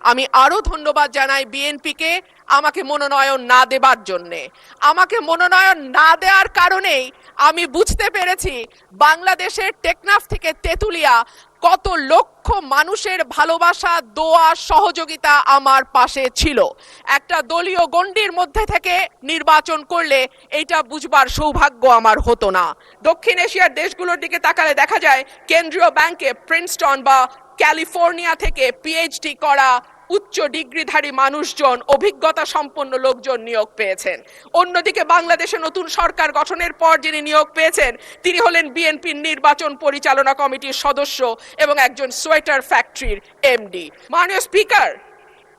আমি আরো ধন্যবাদ জানাই বিএনপিকে আমাকে মনোনয়ন না দেবার জন্যে। আমাকে মনোনয়ন না দেওয়ার কারণেই আমি বুঝতে পেরেছি বাংলাদেশের টেকনাফ থেকে তেঁতুলিয়া কত লক্ষ মানুষের ভালোবাসা, দোয়া, সহযোগিতা আমার পাশে ছিল। একটা দলীয় গণ্ডির মধ্যে থেকে নির্বাচন করলে এইটা বুঝবার সৌভাগ্য আমার হতো না। দক্ষিণ এশিয়ার দেশগুলোর দিকে তাকালে দেখা যায় কেন্দ্রীয় ব্যাংকে প্রিন্সটন বা ক্যালিফোর্নিয়া থেকে পিএইচডি করা উচ্চ ডিগ্রিধারী মানুষজন, অভিজ্ঞতা সম্পন্ন লোকজন নিয়োগ পেয়েছেন। অন্যদিকে বাংলাদেশে নতুন সরকার গঠনের পর যিনি নিয়োগ পেয়েছেন তিনি হলেন বিএনপির নির্বাচন পরিচালনা কমিটির সদস্য এবং একজন সোয়েটার ফ্যাক্টরির এমডি। মাননীয় স্পিকার,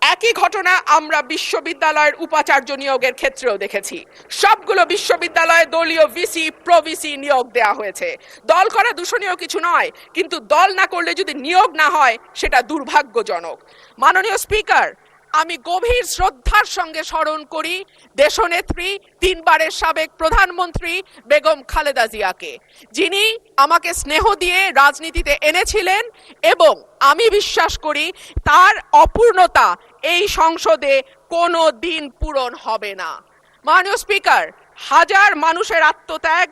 একই ঘটনা আমরা বিশ্ববিদ্যালয়ের উপাচার্য নিয়োগের ক্ষেত্রেও দেখেছি। সবগুলো বিশ্ববিদ্যালয়ে দলীয় ভিসি, প্রভিসি নিয়োগ দেওয়া হয়েছে। দল করা দূষণীয় কিছু নয়, কিন্তু দল না করলে যদি নিয়োগ না হয় সেটা দুর্ভাগ্যজনক। মাননীয় স্পিকার, আমি গভীর শ্রদ্ধার সঙ্গে স্মরণ করি দেশনেত্রী, তিনবারের সাবেক প্রধানমন্ত্রী বেগম খালেদা জিয়াকে, যিনি আমাকে স্নেহ দিয়ে রাজনীতিতে এনেছিলেন এবং আমি বিশ্বাস করি তার অপূর্ণতা এই সংসদে কোনো দিন পূরণ হবে না। মাননীয় স্পিকার, হাজার মানুষের আত্মত্যাগ,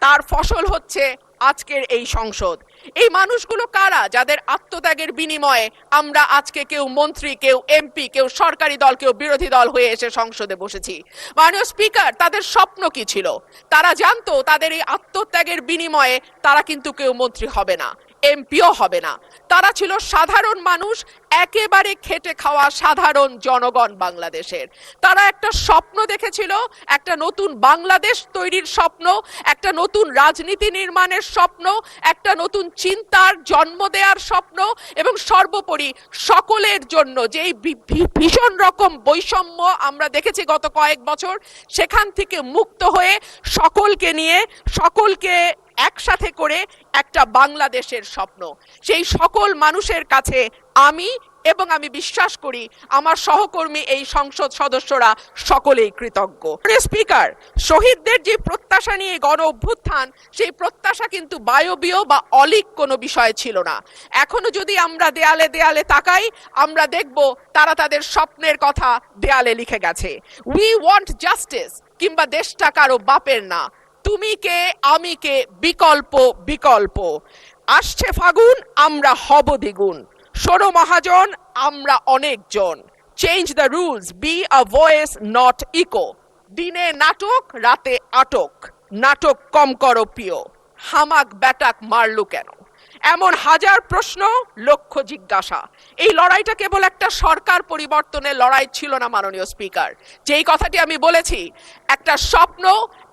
তার ফসল হচ্ছে আজকের এই সংসদ। এই মানুষগুলো কারা যাদের আত্মত্যাগের বিনিময়ে আমরা আজকে কেউ মন্ত্রী, কেউ এমপি, কেউ সরকারি দল, কেউ বিরোধী দল হয়ে এসে সংসদে বসেছি? মাননীয় স্পিকার, তাদের স্বপ্ন কি ছিল? তারা জানতো তাদের এই আত্মত্যাগের বিনিময়ে তারা কিন্তু কেউ মন্ত্রী হবে না, এমপিও হবে না। তারা ছিল সাধারণ মানুষ, একেবারে খেটে খাওয়া সাধারণ জনগণ বাংলাদেশের। তারা একটা স্বপ্ন দেখেছিল, একটা নতুন বাংলাদেশ তৈরির স্বপ্ন, একটা নতুন রাজনীতি নির্মাণের স্বপ্ন, একটা নতুন চিন্তার জন্ম দেওয়ার স্বপ্ন, এবং সর্বোপরি সকলের জন্য যেই ভীষণ রকম বৈষম্য আমরা দেখেছি গত কয়েক বছর, সেখান থেকে মুক্ত হয়ে সকলকে নিয়ে, সকলকে একসাথে করে একটা বাংলাদেশের স্বপ্ন। সেই সকল মানুষের কাছে আমি এবং আমি বিশ্বাস করি আমার সহকর্মী এই সংসদ সদস্যরা সকলেই কৃতজ্ঞ। স্পিকার, শহীদদের যে প্রত্যাশা নিয়ে গণ অভ্যুত্থান, সেই প্রত্যাশা কিন্তু বায়বীয় বা অলীক কোনো বিষয় ছিল না। এখনো যদি আমরা দেয়ালে দেয়ালে তাকাই, আমরা দেখব তারা তাদের স্বপ্নের কথা দেয়ালে লিখে গেছে। উই ওয়ান্ট জাস্টিস, কিংবা দেশটা কারো বাপের না, তুমি কে আমি কে, বিকল্প বিকল্প। আসছে ফাগুন, আমরা হব দ্বিগুণ। ষোড়ো মহাজন, আমরা অনেকজন। Change the rules, be a voice not echo. দিনে নাটক, রাতে আটক, নাটক কম করো প্রিয়। হামাক ব্যাটাক মারলু কেন? এমন হাজার প্রশ্ন, লক্ষ জিজ্ঞাসা। এই লড়াইটা কেবল একটা সরকার পরিবর্তনের লড়াই ছিল না মাননীয় স্পিকার। যেই কথাটি আমি বলেছি, একটা স্বপ্ন,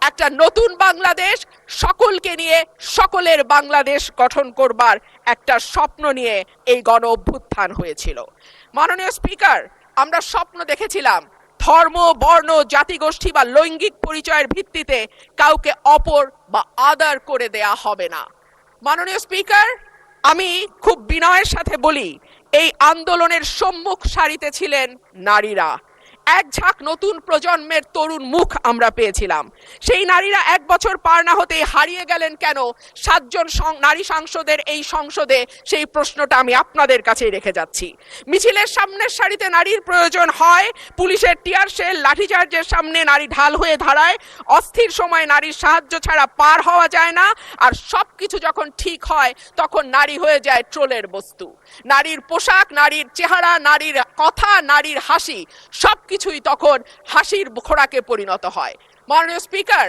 একটা নতুন বাংলাদেশ, সকলকে নিয়ে সকলের বাংলাদেশ গঠন করবার একটা স্বপ্ন নিয়ে এই গণ অভ্যুত্থান হয়েছিল। মাননীয় স্পিকার, আমরা স্বপ্ন দেখেছিলাম ধর্ম, বর্ণ, জাতিগোষ্ঠী বা লৈঙ্গিক পরিচয়ের ভিত্তিতে কাউকে অপর বা আদার করে দেয়া হবে না। মাননীয় স্পিকার, আমি খুব বিনয়ের সাথে বলি, এই আন্দোলনের সম্মুখ সারিতে ছিলেন নারীরা। এক ঝাঁক নতুন প্রজন্মের তরুণ মুখ আমরা পেয়েছিলাম। সেই নারীরা এক বছর পার না হতেই হারিয়ে গেলেন কেন? 7 জন নারী সাংসদের এই সংসদে, সেই প্রশ্নটা আমি আপনাদের কাছেই রেখে যাচ্ছি। মিছিলের সামনের সারিতে নারীর প্রয়োজন হয়, পুলিশের টিয়ার শেল, লাঠিচার্জের সামনে নারী ঢাল হয়ে দাঁড়ায়। অস্থির সময় নারীর সাহায্য ছাড়া পার হওয়া যায় না, আর সবকিছু যখন ঠিক হয় তখন নারী হয়ে যায় ট্রোলের বস্তু। নারীর পোশাক, নারীর চেহারা, নারীর কথা, নারীর হাসি, সবকিছুই তখন হাসির খোরাকে পরিণত হয়। মাননীয় স্পিকার,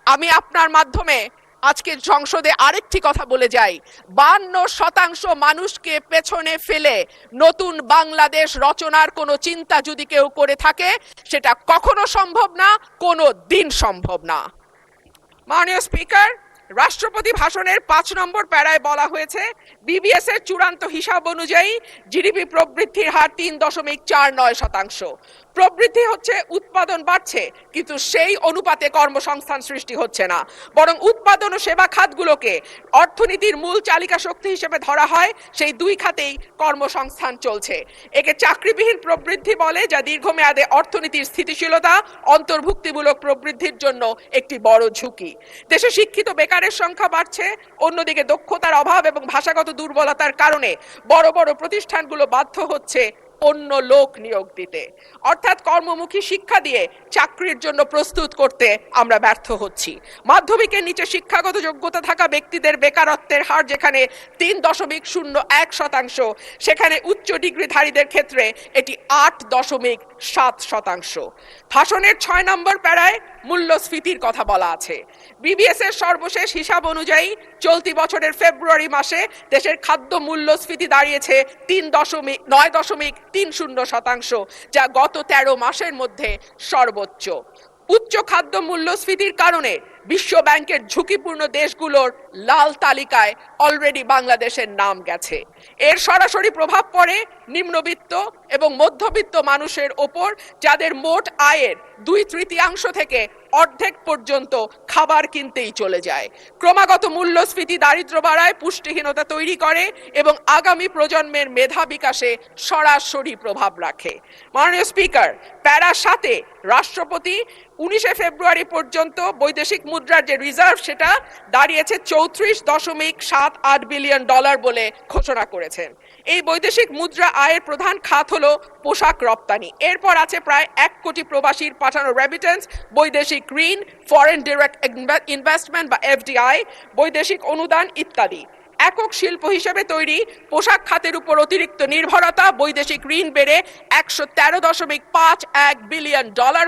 আমি আপনার মাধ্যমে আজকে সংসদে আরেকটি কথা বলে যাই। 52% মানুষকে পেছনে ফেলে নতুন বাংলাদেশ রচনার কোনো চিন্তা যদি কেউ করে থাকে, সেটা কখনো সম্ভব না, কোনো দিন সম্ভব না। মাননীয় স্পিকার, রাষ্ট্রপতি ভাষণের 5 নম্বর প্যারায় বলা হয়েছে, বিবিএস এর চূড়ান্ত হিসাব অনুযায়ী জিডিপি প্রবৃদ্ধির হার 3.49%। প্রবৃদ্ধি হচ্ছে, উৎপাদন বাড়ছে, কিন্তু সেই অনুপাতে কর্মসংস্থান সৃষ্টি হচ্ছে না। বরং উৎপাদন ও সেবা খাতগুলোকে অর্থনীতির মূল চালিকা শক্তি হিসেবে ধরা হয়, সেই 2 খাতেই কর্মসংস্থান চলছে। একে চাকরিবিহীন প্রবৃদ্ধি বলে, যা দীর্ঘমেয়াদে অর্থনীতির স্থিতিশীলতা, অন্তর্ভুক্তিমূলক প্রবৃদ্ধির জন্য একটি বড় ঝুঁকি। দেশে শিক্ষিত বেকারের সংখ্যা বাড়ছে, অন্যদিকে দক্ষতার অভাব এবং ভাষাগত দুর্বলতার কারণে বড় বড় প্রতিষ্ঠানগুলো বাধ্য হচ্ছে অন্য লোক নিয়োগ দিতে, অর্থাৎ কর্মমুখী শিক্ষা দিয়ে চাকরির জন্য প্রস্তুত করতে আমরা ব্যর্থ হচ্ছি। মাধ্যমিকের নিচে শিক্ষাগত যোগ্যতা থাকা ব্যক্তিদের বেকারত্বের হার যেখানে 3.01%, সেখানে উচ্চ ডিগ্রিধারীদের ক্ষেত্রে এটি 8.7%। ভাষণের 6 নম্বর প্যারায় মূল্যস্ফীতির কথা বলা আছে। বিবিএস এর সর্বশেষ হিসাব অনুযায়ী চলতি বছরের ফেব্রুয়ারি মাসে দেশের খাদ্য মূল্যস্ফীতি দাঁড়িয়েছে 9.30%, যা গত 13 মাসের মধ্যে সর্বোচ্চ। উচ্চ খাদ্য মূল্যস্ফীতির কারণে বিশ্ব ব্যাংকের ঝুঁকিপূর্ণ দেশগুলোর লাল তালিকায় অলরেডি বাংলাদেশের নাম গেছে। এর সরাসরি প্রভাব পড়ে নিম্নবিত্ত এবং মধ্যবিত্ত মানুষের ওপর, যাদের মোট আয়ের 2/3 থেকে অর্ধেক পর্যন্ত খাবার কিনতেই চলে যায়। ক্রমাগত মূল্যস্ফীতি দারিদ্র্য বাড়ায়, পুষ্টিহীনতা তৈরি করে এবং আগামী প্রজন্মের মেধা বিকাশে সরাসরি প্রভাব রাখে। মাননীয় স্পিকার, প্যারা 7-এ রাষ্ট্রপতি 19 ফেব্রুয়ারি পর্যন্ত বৈদেশিক মুদ্রার যে রিজার্ভ সেটা দাঁড়িয়েছে $34.78 বিলিয়ন বলে ঘোষণা করেছেন। এই বৈদেশিক মুদ্রা আয়ের প্রধান খাত হলো পোশাক রপ্তানি। এরপর আছে প্রায় 1 কোটি প্রবাসীর পাঠানো রেমিটেন্স, বৈদেশিক ঋণ, ফরেন ডিরেক্ট ইনভেস্টমেন্ট বা এফডিআই, বৈদেশিক অনুদান ইত্যাদি। একক শিল্প হিসেবে তৈরি পোশাক খাতের উপর অতিরিক্ত নির্ভরতা, বৈদেশিক ঋণ বেড়ে $113.51 বিলিয়ন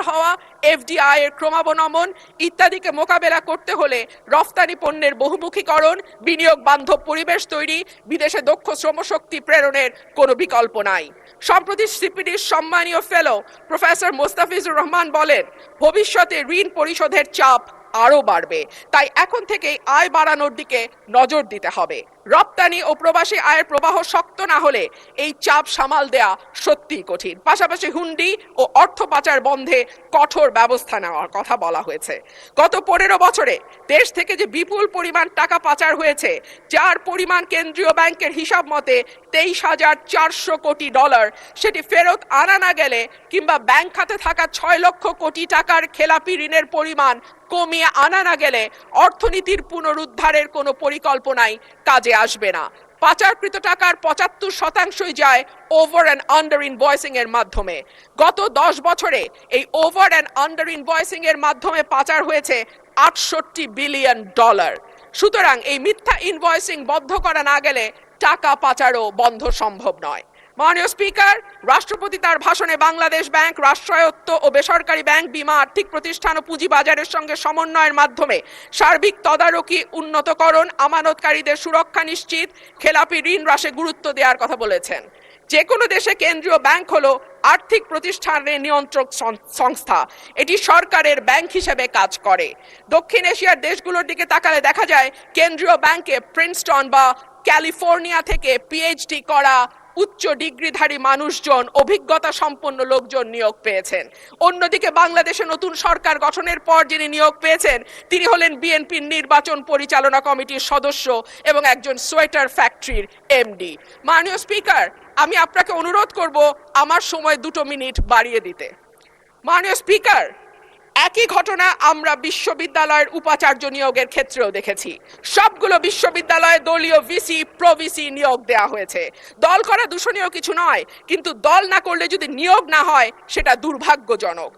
হওয়া, এফডিআই এর ক্রমাবনমন ইত্যাদিকে মোকাবেলা করতে হলে রফতানি পণ্যের বহুমুখীকরণ, বিনিয়োগ বান্ধব পরিবেশ তৈরি, বিদেশে দক্ষ শ্রমশক্তি প্রেরণের কোনো বিকল্প নাই। সম্প্রতি সিপিডির সম্মানীয় ফেলো প্রফেসর মোস্তাফিজুর রহমান বলেন, ভবিষ্যতে ঋণ পরিশোধের চাপ আরো বাড়বে, তাই এখন থেকেই আয় বাড়ানোর দিকে নজর দিতে হবে। রপ্তানি ও প্রবাসী আয়ের প্রবাহ শক্ত না হলে এই চাপ সামাল দেয়া সত্যিই কঠিন। পাশাপাশি হুন্ডি ও অর্থ পাচার বন্ধে কঠোর ব্যবস্থা নেওয়ার কথা বলা হয়েছে। গত 15 বছরে দেশ থেকে যে বিপুল পরিমাণ টাকা পাচার হয়েছে, যার পরিমাণ কেন্দ্রীয় ব্যাংকের হিসাব মতে $23,400 কোটি, সেটি ফেরত আনা না গেলে কিংবা ব্যাংক খাতে থাকা 6 লক্ষ কোটি টাকার খেলাপি ঋণের পরিমাণ কমিয়ে আনা না গেলে অর্থনীতির পুনরুদ্ধারের কোনো পরিকল্পনাই কাজে আসবে না। পাচারকৃত টাকার 75% যায় ওভার অ্যান্ড আন্ডার ইনভয়েসিং এর মাধ্যমে। গত 10 বছরে এই ওভার অ্যান্ড আন্ডার ইনভয়েসিং এর মাধ্যমে পাচার হয়েছে $68 বিলিয়ন। সুতরাং এই মিথ্যা ইনভয়েসিং বন্ধ করা না গেলে টাকা পাচারও বন্ধ সম্ভব নয়। মাননীয় স্পিকার, রাষ্ট্রপতি তার ভাষণে বাংলাদেশ ব্যাংক রাষ্ট্রায়ত্ত ও বেসরকারি ব্যাংক, বীমা, আর্থিক প্রতিষ্ঠান ও পুঁজি বাজারের সঙ্গে সমন্বয়ের মাধ্যমে সার্বিক তদারকি, উন্নতকরণ, আমানতকারীদের সুরক্ষা নিশ্চিত, খেলাপি ঋণ হ্রাসে গুরুত্ব দেওয়ার কথা বলেছেন। যে কোনো দেশে কেন্দ্রীয় ব্যাংক হলো আর্থিক প্রতিষ্ঠানের নিয়ন্ত্রক সংস্থা, এটি সরকারের ব্যাংক হিসেবে কাজ করে। দক্ষিণ এশিয়ার দেশগুলোর দিকে তাকালে দেখা যায় কেন্দ্রীয় ব্যাংকে প্রিন্সটন বা ক্যালিফোর্নিয়া থেকে পিএইচডি করা উচ্চ ডিগ্রিধারী মানুষজন, অভিজ্ঞতা সম্পন্ন লোকজন নিয়োগ পেয়েছেন। অন্যদিকে বাংলাদেশে নতুন সরকার গঠনের পর যিনি নিয়োগ পেয়েছেন তিনি হলেন বিএনপির নির্বাচন পরিচালনা কমিটির সদস্য এবং একজন সোয়েটার ফ্যাক্টরির এমডি। মাননীয় স্পিকার, আমি আপনাকে অনুরোধ করব আমার সময় 2 মিনিট বাড়িয়ে দিতে। মাননীয় স্পিকার, একই ঘটনা আমরা বিশ্ববিদ্যালয়ের উপাচার্য নিয়োগের ক্ষেত্রেও দেখেছি। সবগুলো বিশ্ববিদ্যালয়ে দলীয় ভিসি, প্রভিসি নিয়োগ দেওয়া হয়েছে। দল করা দূষণীয় কিছু নয়, কিন্তু দল না করলে যদি নিয়োগ না হয় সেটা দুর্ভাগ্যজনক।